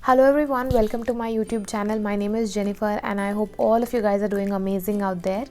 Hello everyone, welcome to my YouTube channel. My name is Jennifer and I hope all of you guys are doing amazing out there.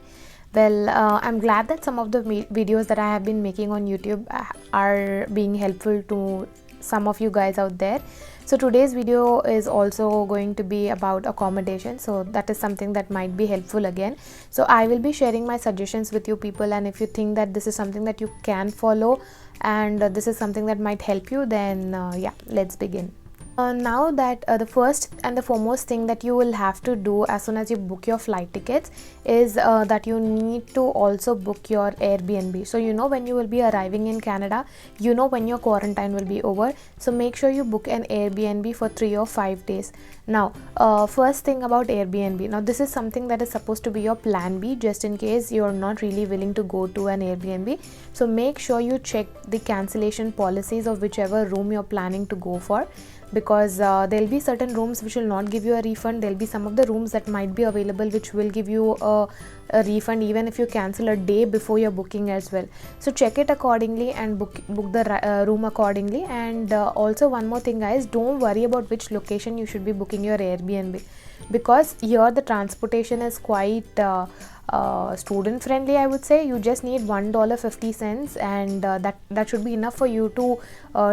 I'm glad that some of the videos that I have been making on YouTube are being helpful to some of you guys out there. So today's video is also going to be about accommodation, so that is something that might be helpful again. So I will be sharing my suggestions with you people, and if you think that this is something that you can follow and this is something that might help you, then yeah, let's begin. Now that the first and the foremost thing that you will have to do as soon as you book your flight tickets is that you need to also book your Airbnb. So you know when you will be arriving in Canada, you know when your quarantine will be over. So make sure you book an Airbnb for 3 or 5 days. Now, first thing about Airbnb. Now this is something that is supposed to be your plan B just in case you're not really willing to go to an Airbnb. So make sure you check the cancellation policies of whichever room you're planning to go for, because there'll be certain rooms which will not give you a refund. There'll be some of the rooms that might be available which will give you a refund even if you cancel a day before your booking as well. So check it accordingly and book the room accordingly. And also one more thing guys, don't worry about which location you should be booking your Airbnb, because here the transportation is quite student friendly. I would say you just need $1.50 and that should be enough for you to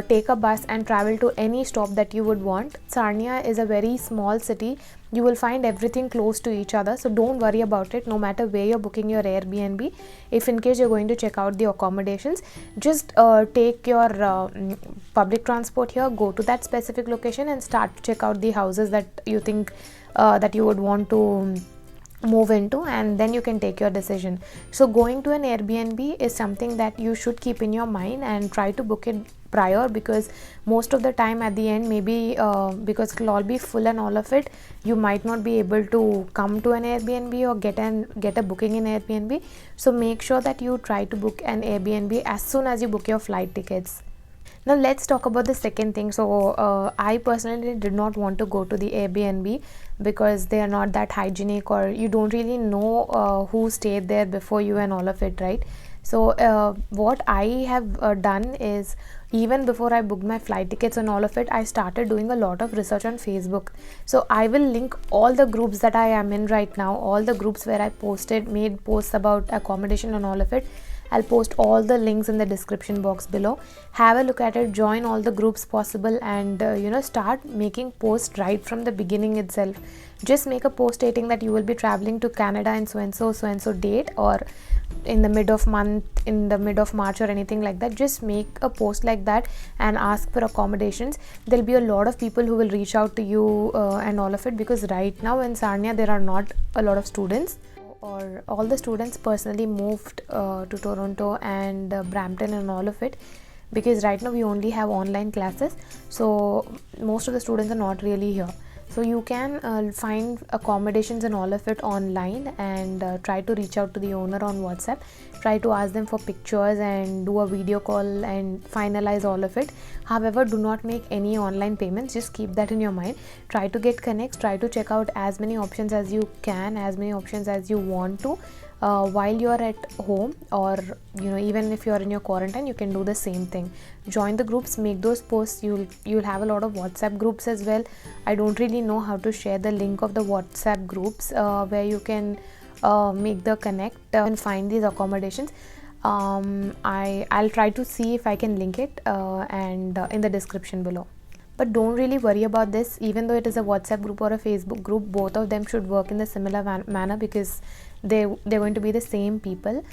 take a bus and travel to any stop that you would want. Sarnia is a very small city. You will find everything close to each other, so don't worry about it no matter where you're booking your Airbnb. If in case you're going to check out the accommodations, just take your public transport here, go to that specific location and start to check out the houses that you think that you would want to move into, and then you can take your decision. So going to an Airbnb is something that you should keep in your mind and try to book it prior, because most of the time at the end, maybe because it'll all be full and all of it, you might not be able to come to an Airbnb or get a booking in Airbnb. So make sure that you try to book an Airbnb as soon as you book your flight tickets. Now let's talk about the second thing. So I personally did not want to go to the Airbnb because they are not that hygienic, or you don't really know who stayed there before you and all of it, right? So what I have done is, even before I booked my flight tickets and all of it, I started doing a lot of research on Facebook. So I will link all the groups that I am in right now, all the groups where I made posts about accommodation and all of it. I'll post all the links in the description box below. Have a look at it, join all the groups possible, and start making posts right from the beginning itself. Just make a post stating that you will be traveling to Canada in so and so date, or in the mid of March or anything like that. Just make a post like that and ask for accommodations. There'll be a lot of people who will reach out to you and all of it, because right now in Sarnia there are not a lot of students, or all the students personally moved to Toronto and Brampton and all of it, because right now we only have online classes, so most of the students are not really here. So you can find accommodations and all of it online, and try to reach out to the owner on WhatsApp. Try to ask them for pictures and do a video call and finalize all of it. However, do not make any online payments. Just keep that in your mind. Try to get connects. Try to check out as many options as you can, as many options as you want to. While you're at home, or even if you're in your quarantine, you can do the same thing. Join the groups, make those posts. You'll have a lot of WhatsApp groups as well. I don't really know how to share the link of the WhatsApp groups where you can make the connect and find these accommodations. I'll try to see if I can link it and in the description below. But don't really worry about this. Even though it is a WhatsApp group or a Facebook group, both of them should work in the similar manner, because they're going to be the same people.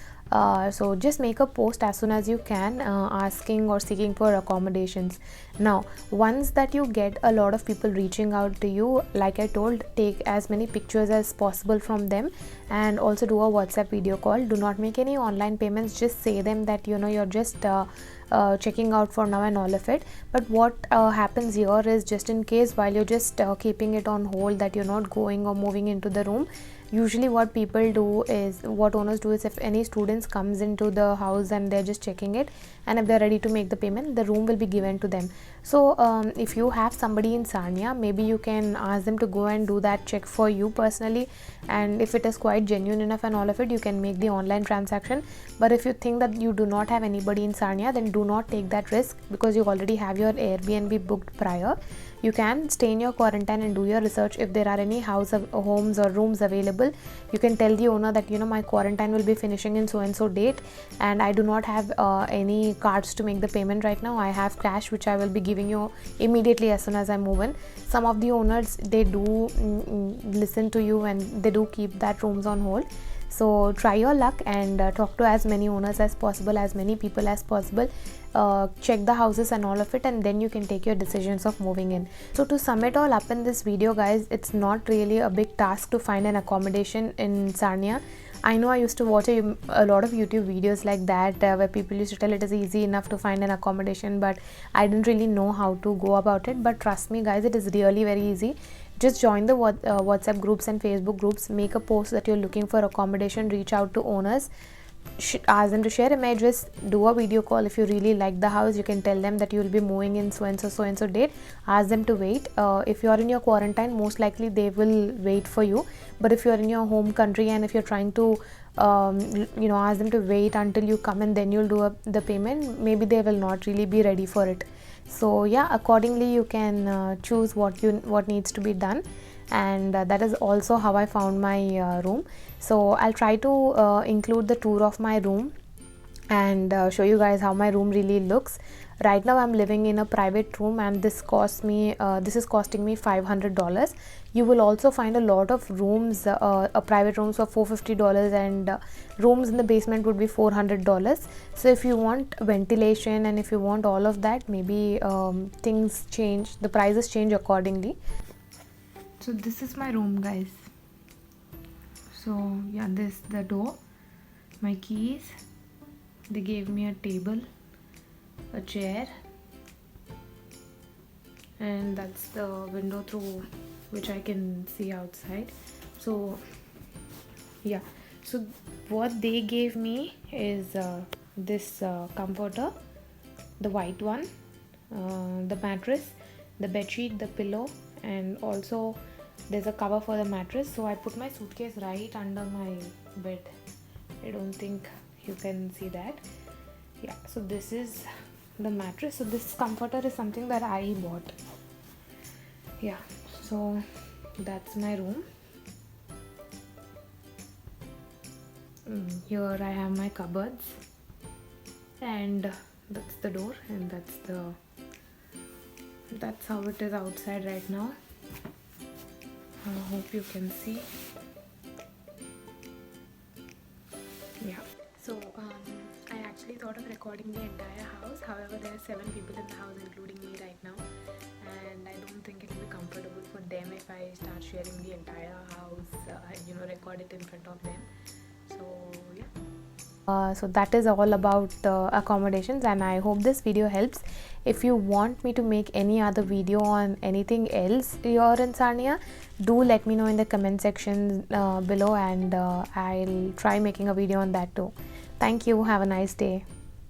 So just make a post as soon as you can, asking or seeking for accommodations. Now once that you get a lot of people reaching out to you, like I told, take as many pictures as possible from them, and also do a WhatsApp video call. Do not make any online payments. Just say them that you're just checking out for now and all of it. But what happens here is, just in case while you're just keeping it on hold, that you're not going or moving into the room, usually what owners do is, if any students comes into the house and they're just checking it, and if they're ready to make the payment, the room will be given to them. So if you have somebody in Sarnia, maybe you can ask them to go and do that check for you personally, and if it is quite genuine enough and all of it, you can make the online transaction. But if you think that you do not have anybody in Sarnia, then do not take that risk because you already have your Airbnb booked prior. You can stay in your quarantine and do your research. If there are any homes or rooms available, you can tell the owner that, you know, my quarantine will be finishing in so and so date, and I do not have any cards to make the payment right now. I have cash which I will be giving you immediately as soon as I move in. Some of the owners, they do listen to you and they do keep that rooms on hold. So try your luck and talk to as many owners as possible, as many people as possible. Check the houses and all of it, and then you can take your decisions of moving in. So to sum it all up in this video, guys, it's not really a big task to find an accommodation in Sarnia. I know I used to watch a lot of YouTube videos like that where people used to tell it is easy enough to find an accommodation, but I didn't really know how to go about it. But trust me, guys, it is really very easy. Just join the WhatsApp groups and Facebook groups, make a post that you're looking for accommodation, reach out to owners, ask them to share images, do a video call. If you really like the house, you can tell them that you will be moving in so and so date. Ask them to wait. If you are in your quarantine, most likely they will wait for you. But if you are in your home country and if you're trying to ask them to wait until you come and then you'll do the payment, maybe they will not really be ready for it. So yeah, accordingly you can choose what needs to be done. And that is also how I found my room. So I'll try to include the tour of my room and show you guys how my room really looks. Right now I'm living in a private room, and this is costing me $500. You will also find a lot of rooms, private rooms for $450, and rooms in the basement would be $400. So if you want ventilation and if you want all of that, maybe things change, the prices change accordingly. So this is my room, guys. So yeah, this is the door, my keys. They gave me a table, a chair, and that's the window through which I can see outside. So yeah, so what they gave me is this comforter, the white one, the mattress, the bedsheet, the pillow, and also there's a cover for the mattress. So I put my suitcase right under my bed. I don't think you can see that. Yeah, so this is the mattress. So this comforter is something that I bought. Yeah, so that's my room. Here I have my cupboards, and that's the door, and that's how it is outside right now. I hope you can see. Yeah, so I actually thought of recording the entire house. However, there are 7 people in the house including me right now, and I don't think it will be comfortable for them if I start sharing the entire house and record it in front of them. So yeah, so that is all about accommodations, and I hope this video helps. If you want me to make any other video on anything else here in Sarnia, do let me know in the comment section below, and I'll try making a video on that too. Thank you. Have a nice day.